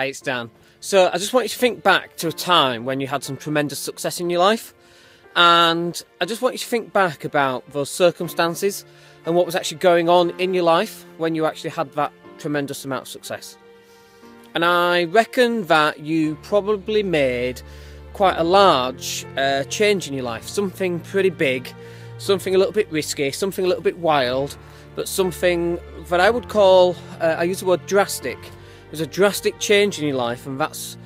Hi, it's Dan. So I just want you to think back to a time when you had some tremendous success in your life, and I just want you to think back about those circumstances and what was actually going on in your life when you actually had that tremendous amount of success. And I reckon that you probably made quite a large change in your life, something pretty big, something a little bit risky, something a little bit wild, but something that I would call, I use the word drastic. There's a drastic change in your life, and that's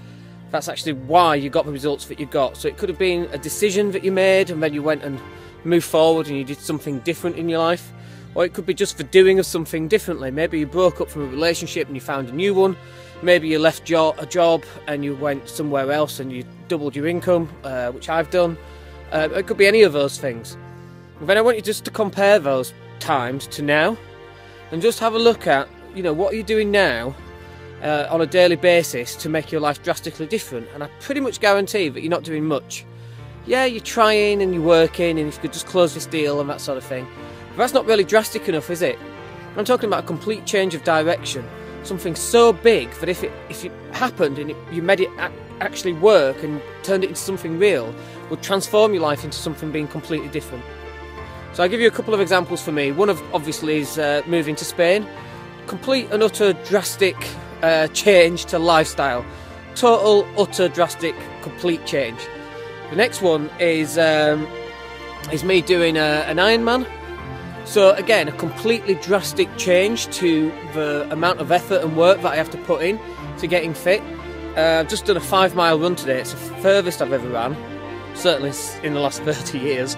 actually why you got the results that you got. So it could have been a decision that you made and then you went and moved forward and you did something different in your life, or it could be just the doing of something differently. Maybe you broke up from a relationship and you found a new one. Maybe you left a job and you went somewhere else and you doubled your income, which I've done. It could be any of those things. And then I want you just to compare those times to now and just have a look at, what are you doing now on a daily basis to make your life drastically different. And I pretty much guarantee that you're not doing much. Yeah, you're trying and you're working, and if you could just close this deal and that sort of thing. But that's not really drastic enough, is it? I'm talking about a complete change of direction. Something so big that if it happened and you made it actually work and turned it into something real, would transform your life into something being completely different. So I'll give you a couple of examples for me. One obviously is moving to Spain. Complete and utter drastic change to lifestyle. Total, utter, drastic, complete change. The next one is me doing an Ironman. So again, a completely drastic change to the amount of effort and work that I have to put in to getting fit. I've just done a 5-mile run today. It's the furthest I've ever ran, certainly in the last 30 years.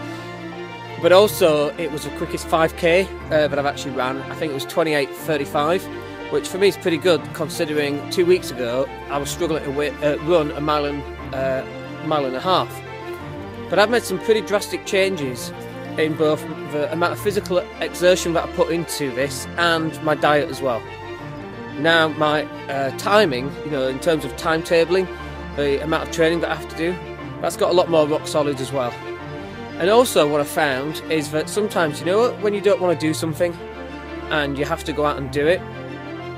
But also, it was the quickest 5k that I've actually ran. I think it was 28:35, which for me is pretty good considering 2 weeks ago I was struggling to run a mile and a half. But I've made some pretty drastic changes in both the amount of physical exertion that I put into this and my diet as well. Now my timing, in terms of timetabling, the amount of training that I have to do, that's got a lot more rock solid as well. And also what I found is that sometimes, when you don't want to do something and you have to go out and do it.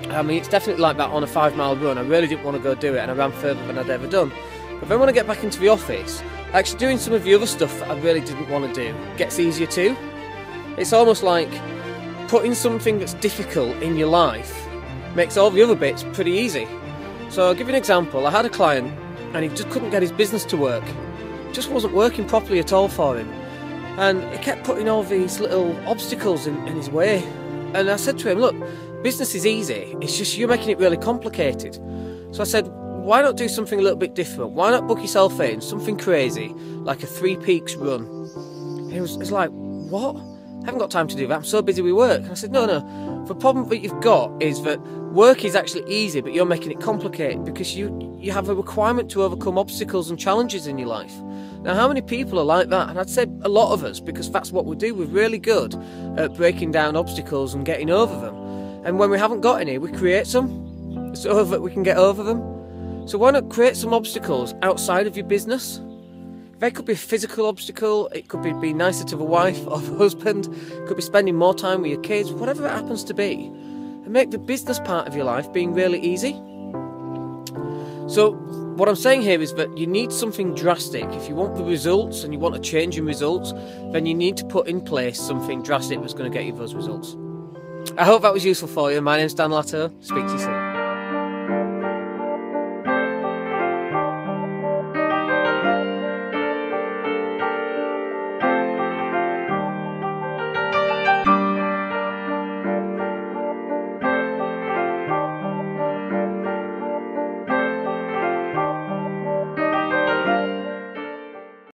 I mean, it's definitely like that on a 5-mile run. I really didn't want to go do it and I ran further than I'd ever done. But then when I get back into the office, actually doing some of the other stuff that I really didn't want to do gets easier too. It's almost like putting something that's difficult in your life makes all the other bits pretty easy. So I'll give you an example. I had a client and he just couldn't get his business to work. It just wasn't working properly at all for him. And he kept putting all these little obstacles in his way. And I said to him, look, business is easy, it's just you're making it really complicated. So I said, why not do something a little bit different? Why not book yourself in something crazy, like a 3 peaks run? And he was like, what? I haven't got time to do that, I'm so busy with work. And I said, no, the problem that you've got is that work is actually easy, but you're making it complicated because you have a requirement to overcome obstacles and challenges in your life. Now, how many people are like that? And I'd say a lot of us, because that's what we do. We're really good at breaking down obstacles and getting over them. And when we haven't got any, we create some so that we can get over them. So why not create some obstacles outside of your business? They could be a physical obstacle, it could be being nicer to the wife or the husband, it could be spending more time with your kids, whatever it happens to be. And make the business part of your life being really easy. So what I'm saying here is that you need something drastic. If you want the results and you want a change in results, then you need to put in place something drastic that's going to get you those results. I hope that was useful for you. My name's Dan Latto. Speak to you soon.